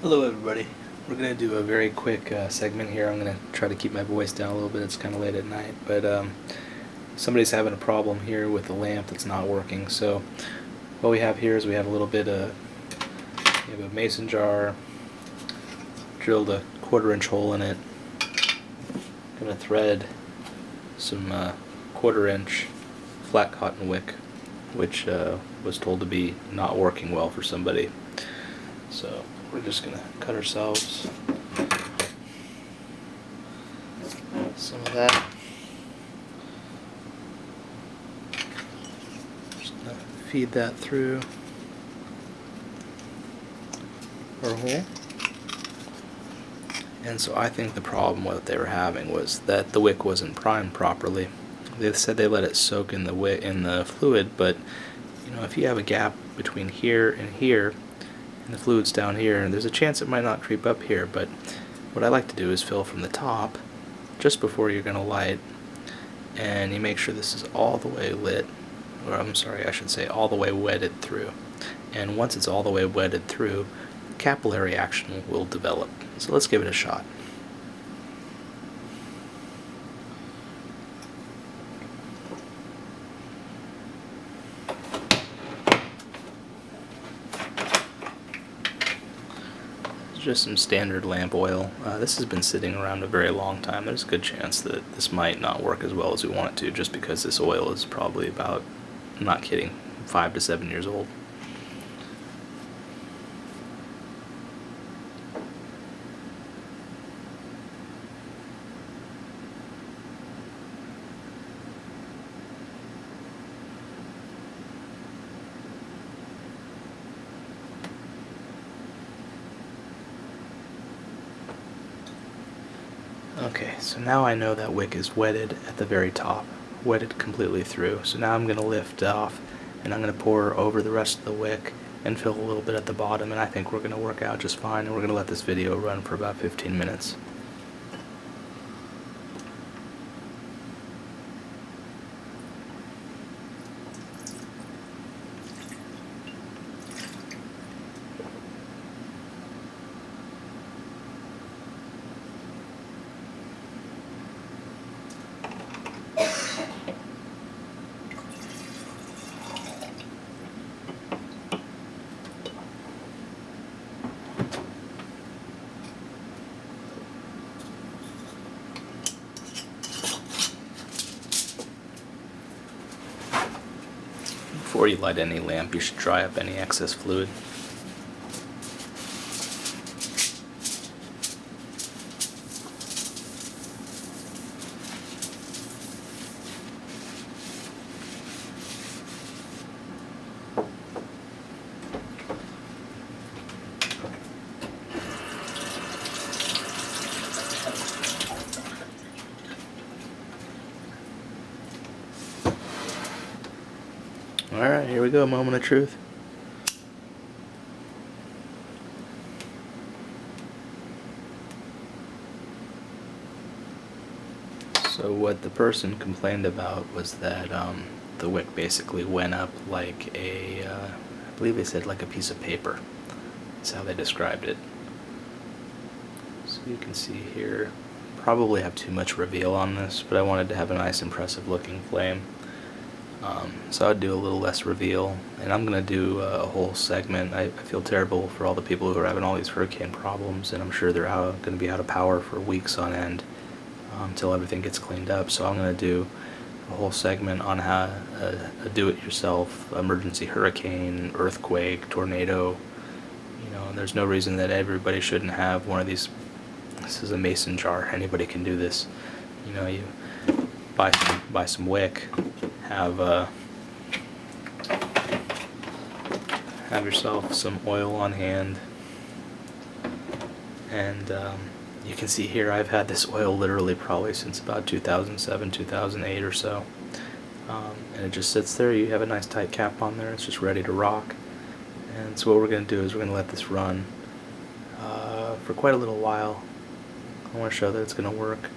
Hello everybody. We're going to do a very quick segment here. I'm going to try to keep my voice down a little bit. It's kind of late at night, but somebody's having a problem here with the lamp that's not working. So what we have here is we have a little bit of we have a mason jar, drilled a 1/4-inch hole in it. Going to thread some 1/4-inch flat cotton wick, which was told to be not working well for somebody. So we're just going to cut ourselves some of that. Just going to feed that through our hole. And so I think the problem what they were having was that the wick wasn't primed properly. They said they let it soak in the fluid, but you know, if you have a gap between here and here, and the fluid's down here, and there's a chance it might not creep up here, but what I like to do is fill from the top just before you're going to light, and you make sure this is all the way lit, or I'm sorry, I should say all the way wetted through. And once it's all the way wetted through, capillary action will develop. So let's give it a shot. Just some standard lamp oil. This has been sitting around a very long time. There's a good chance that this might not work as well as we want it to, just because this oil is probably about, I'm not kidding, 5 to 7 years old. Okay, so now I know that wick is wetted at the very top, wetted completely through. So now I'm going to lift off and I'm going to pour over the rest of the wick and fill a little bit at the bottom, and I think we're going to work out just fine, and we're going to let this video run for about 15 minutes. Before you light any lamp, you should dry up any excess fluid. Alright, here we go, moment of truth. So what the person complained about was that the wick basically went up like a, I believe they said like a piece of paper. That's how they described it. So you can see here, probably have too much reveal on this, but I wanted to have a nice impressive looking flame. So I'd do a little less reveal, and I'm going to do a whole segment. I feel terrible for all the people who are having all these hurricane problems, and I'm sure they're going to be out of power for weeks on end until everything gets cleaned up. So I'm going to do a whole segment on how a do-it-yourself emergency hurricane, earthquake, tornado. You know, there's no reason that everybody shouldn't have one of these. This is a mason jar. Anybody can do this. You know, you buy some wick. Have yourself some oil on hand, and you can see here I've had this oil literally probably since about 2007, 2008 or so, and it just sits there. You have a nice tight cap on there. It's just ready to rock. And so what we're going to do is we're going to let this run for quite a little while. I want to show that it's going to work.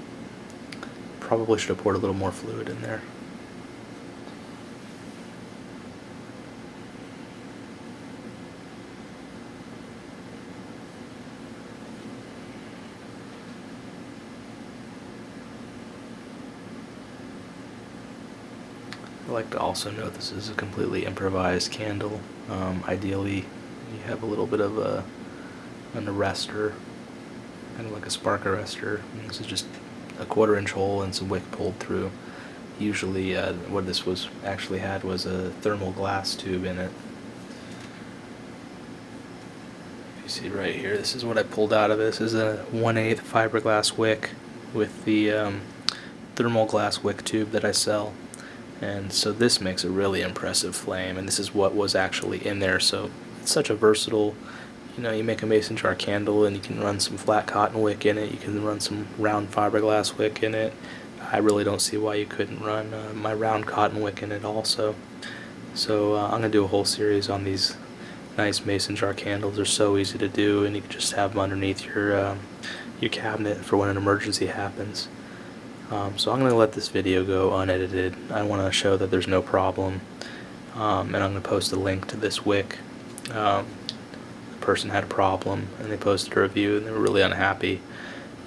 Probably should have poured a little more fluid in there. I'd like to also note this is a completely improvised candle. Ideally, you have a little bit of an arrestor, kind of like a spark arrestor. And this is just a 1/4-inch hole and some wick pulled through. Usually, what this was actually had was a thermal glass tube in it. You see right here, this is what I pulled out of this. This is a 1/8 fiberglass wick with the thermal glass wick tube that I sell. And so this makes a really impressive flame, and this is what was actually in there. So it's such a versatile, you make a mason jar candle and you can run some flat cotton wick in it, you can run some round fiberglass wick in it. I really don't see why you couldn't run my round cotton wick in it also. So I'm going to do a whole series on these nice mason jar candles. They're so easy to do, and you can just have them underneath your cabinet for when an emergency happens. So I'm going to let this video go unedited. I want to show that there's no problem, and I'm going to post a link to this wick. The person had a problem and they posted a review and they were really unhappy,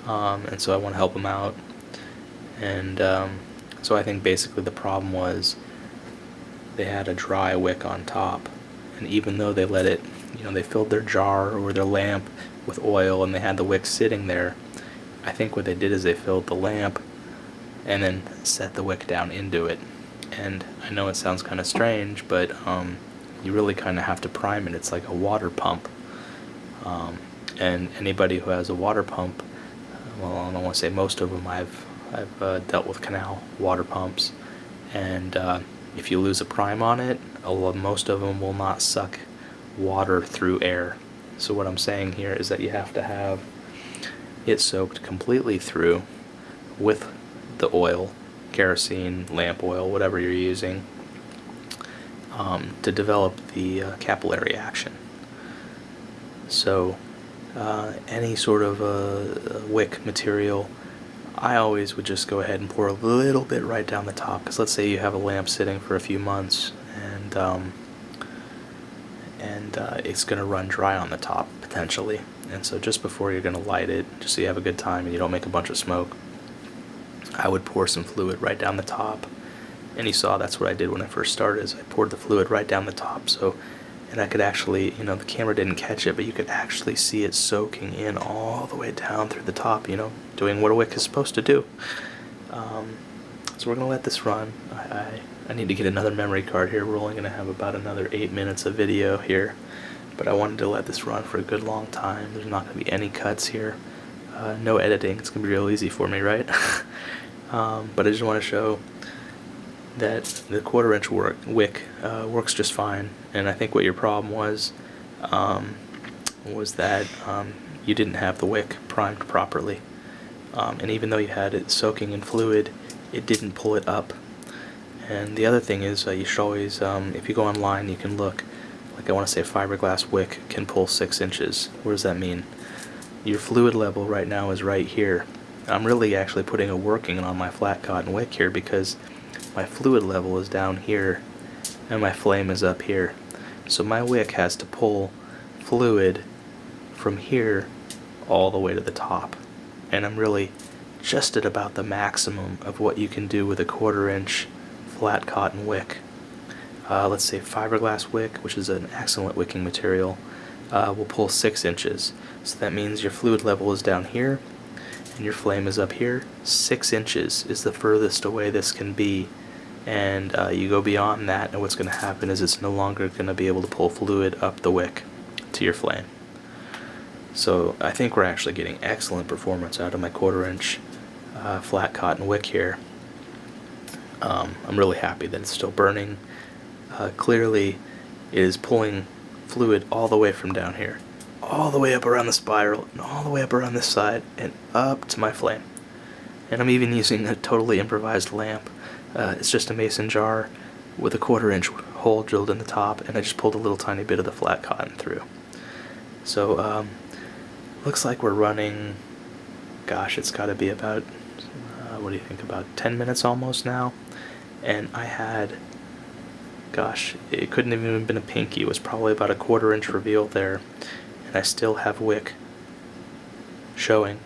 and so I want to help them out. And so I think basically the problem was they had a dry wick on top, and even though they let it, they filled their jar or their lamp with oil and they had the wick sitting there, I think what they did is they filled the lamp and then set the wick down into it. And I know it sounds kind of strange, but you really kind of have to prime it. It's like a water pump. And anybody who has a water pump, well, I don't want to say most of them, I've dealt with canal water pumps, and if you lose a prime on it, most of them will not suck water through air. So what I'm saying here is that you have to have it soaked completely through with the oil, kerosene, lamp oil, whatever you're using, to develop the capillary action. So any sort of wick material, I always would just go ahead and pour a little bit right down the top, because let's say you have a lamp sitting for a few months and it's going to run dry on the top potentially, and so just before you're going to light it, just so you have a good time and you don't make a bunch of smoke, I would pour some fluid right down the top. And you saw that's what I did when I first started, is I poured the fluid right down the top. So, and I could actually, the camera didn't catch it, but you could actually see it soaking in all the way down through the top, doing what a wick is supposed to do. So we're going to let this run. I need to get another memory card here. We're only going to have about another 8 minutes of video here, but I wanted to let this run for a good long time. There's not going to be any cuts here. No editing. It's going to be real easy for me, right? But I just want to show that the 1/4-inch wick works just fine, and I think what your problem was that you didn't have the wick primed properly, and even though you had it soaking in fluid, it didn't pull it up. And the other thing is, you should always, if you go online, you can look, like I want to say fiberglass wick can pull 6 inches. What does that mean? Your fluid level right now is right here. I'm really actually putting a working on my flat cotton wick here, because my fluid level is down here and my flame is up here. So my wick has to pull fluid from here all the way to the top. And I'm really just at about the maximum of what you can do with a 1/4-inch flat cotton wick. Let's say fiberglass wick, which is an excellent wicking material, will pull 6 inches. So that means your fluid level is down here and your flame is up here. 6 inches is the furthest away this can be, and you go beyond that and what's going to happen is it's no longer going to be able to pull fluid up the wick to your flame. So I think we're actually getting excellent performance out of my 1/4-inch flat cotton wick here. I'm really happy that it's still burning. Clearly it is pulling fluid all the way from down here, all the way up around the spiral, and all the way up around this side, and up to my flame. And I'm even using a totally improvised lamp. It's just a mason jar with a 1/4-inch hole drilled in the top, and I just pulled a little tiny bit of the flat cotton through. So looks like we're running, gosh, it's got to be about, what do you think, about 10 minutes almost now. And I had, gosh, it couldn't have even been a pinky. It was probably about a 1/4-inch reveal there, and I still have wick showing.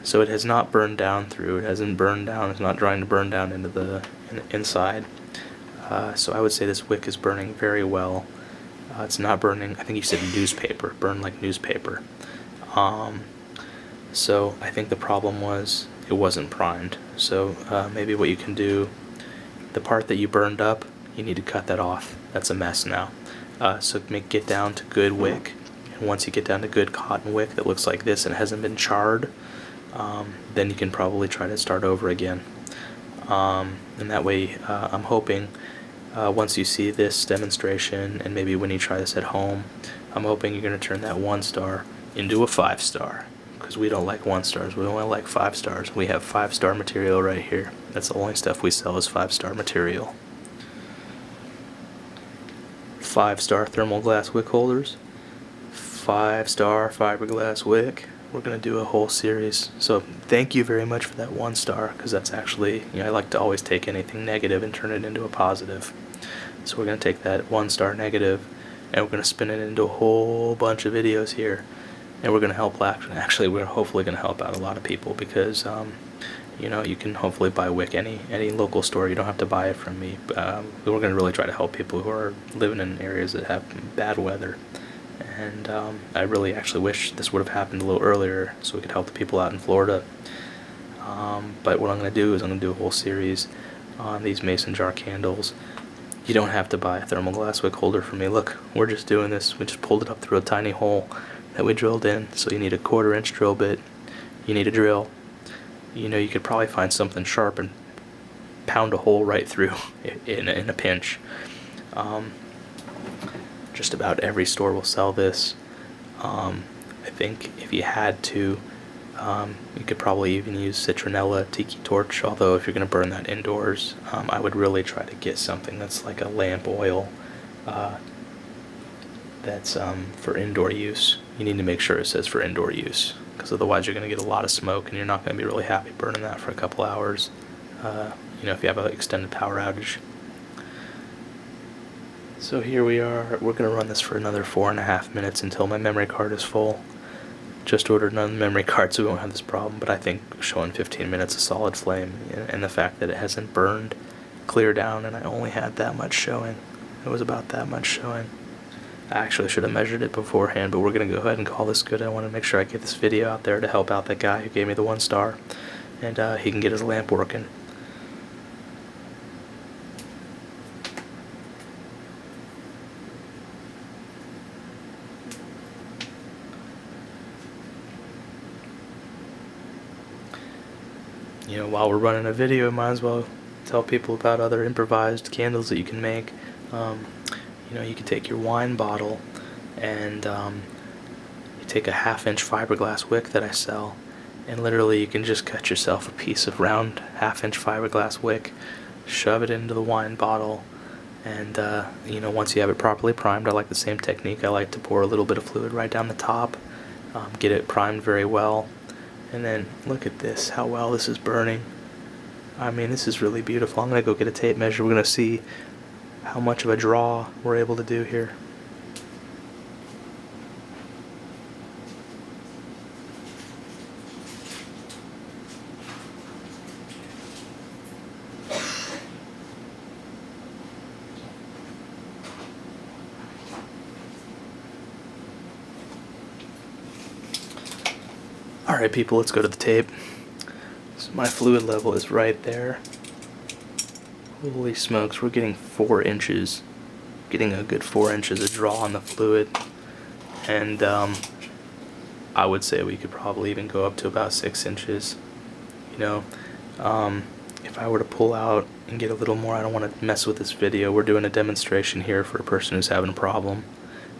So it has not burned down through. It hasn't burned down. It's not trying to burn down into the inside. So I would say this wick is burning very well. It's not burning, I think you said newspaper, burned like newspaper. So I think the problem was it wasn't primed. So maybe what you can do, the part that you burned up, you need to cut that off. That's a mess now. So get down to good wick. And once you get down to good cotton wick that looks like this and hasn't been charred, then you can probably try to start over again. And that way, I'm hoping once you see this demonstration, and maybe when you try this at home, I'm hoping you're going to turn that 1 star into a 5 star. Because we don't like 1 stars, we only like 5 stars. We have 5-star material right here. That's the only stuff we sell is 5-star material. 5-star thermal glass wick holders, 5-star fiberglass wick. We're going to do a whole series. So thank you very much for that 1 star, because that's actually, I like to always take anything negative and turn it into a positive. So we're going to take that 1 star negative and we're going to spin it into a whole bunch of videos here. And we're going to help, actually we're hopefully going to help out a lot of people, because you can hopefully buy wick any local store. You don't have to buy it from me. We're going to really try to help people who are living in areas that have bad weather. And I really actually wish this would have happened a little earlier so we could help the people out in Florida. But what I'm going to do is I'm going to do a whole series on these mason jar candles. You don't have to buy a thermal glass wick holder from me. Look, we're just doing this. We just pulled it up through a tiny hole that we drilled in. So you need a 1/4-inch drill bit. You need a drill. You could probably find something sharp and pound a hole right through in a pinch. Just about every store will sell this. I think if you had to, you could probably even use citronella tiki torch, although if you're going to burn that indoors, I would really try to get something that's like a lamp oil that's for indoor use. You need to make sure it says for indoor use, because otherwise you're going to get a lot of smoke and you're not going to be really happy burning that for a couple hours, if you have an extended power outage. So here we are. We're going to run this for another 4.5 minutes until my memory card is full. Just ordered another memory card so we won't have this problem, but I think showing 15 minutes of solid flame, and the fact that it hasn't burned clear down and I only had that much showing. It was about that much showing. I actually should have measured it beforehand, but we're going to go ahead and call this good. I want to make sure I get this video out there to help out that guy who gave me the 1 star, and he can get his lamp working. While we're running a video, I might as well tell people about other improvised candles that you can make. You can take your wine bottle and you take a 1/2-inch fiberglass wick that I sell, and literally you can just cut yourself a piece of round 1/2-inch fiberglass wick, shove it into the wine bottle, and once you have it properly primed, I like the same technique. I like to pour a little bit of fluid right down the top, get it primed very well. And then look at this, how well this is burning. I mean, this is really beautiful. I'm going to go get a tape measure. We're going to see how much of a draw we're able to do here. Alright people, let's go to the tape. So my fluid level is right there. Holy smokes, we're getting 4 inches. Getting a good 4 inches of draw on the fluid. And I would say we could probably even go up to about 6 inches. If I were to pull out and get a little more, I don't want to mess with this video. We're doing a demonstration here for a person who's having a problem.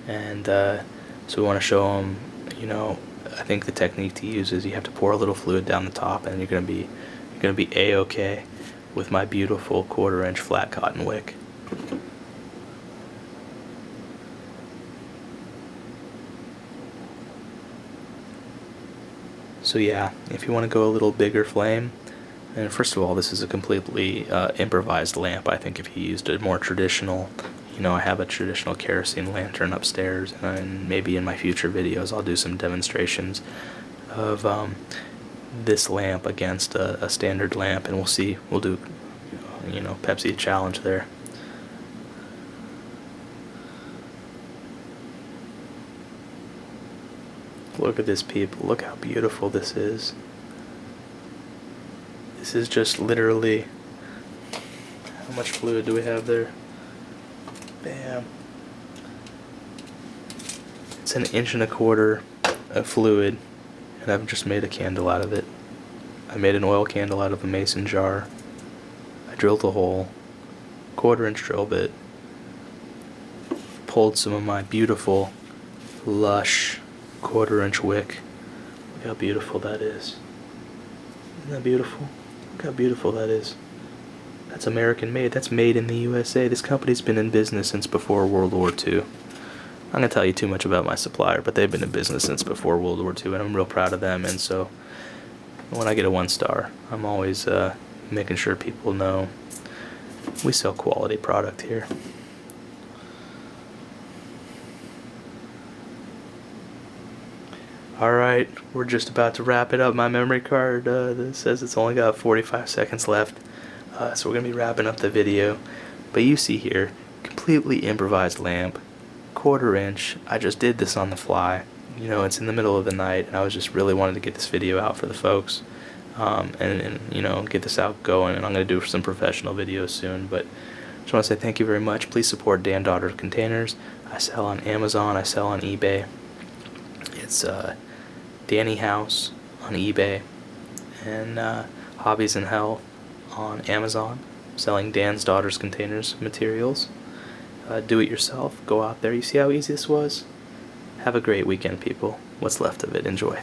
And so we want to show them, I think the technique to use is you have to pour a little fluid down the top, and you're gonna be a-okay with my beautiful 1/4-inch flat cotton wick. So yeah, if you want to go a little bigger flame, and first of all, this is a completely improvised lamp. I think if you used a more traditional, I have a traditional kerosene lantern upstairs, and maybe in my future videos I'll do some demonstrations of this lamp against a standard lamp, and we'll do Pepsi challenge there. Look at this, people. Look how beautiful this is. This is just literally... How much fluid do we have there? Bam. It's 1.25 inches of fluid, and I've just made a candle out of it. I made an oil candle out of a mason jar. I drilled a hole, 1/4 inch drill bit, pulled some of my beautiful, lush 1/4 inch wick. Look how beautiful that is. Isn't that beautiful? Look how beautiful that is. That's American made. That's made in the USA. This company's been in business since before World War II. I'm not going to tell you too much about my supplier, but they've been in business since before World War II, and I'm real proud of them. And so when I get a 1 star, I'm always making sure people know we sell quality product here. Alright, we're just about to wrap it up. My memory card says it's only got 45 seconds left. So we're going to be wrapping up the video. But you see here, completely improvised lamp, 1/4 inch. I just did this on the fly. You know, it's in the middle of the night, and I was just really wanted to get this video out for the folks. And you know, get this out going, and I'm going to do some professional videos soon. But I just want to say thank you very much. Please support Dan Daughter Containers. I sell on Amazon. I sell on eBay. It's Danny House on eBay, and Hobbies and Hell on Amazon, selling Dan's Daughter's Containers materials. Do it yourself. Go out there. You see how easy this was? Have a great weekend, people. What's left of it. Enjoy.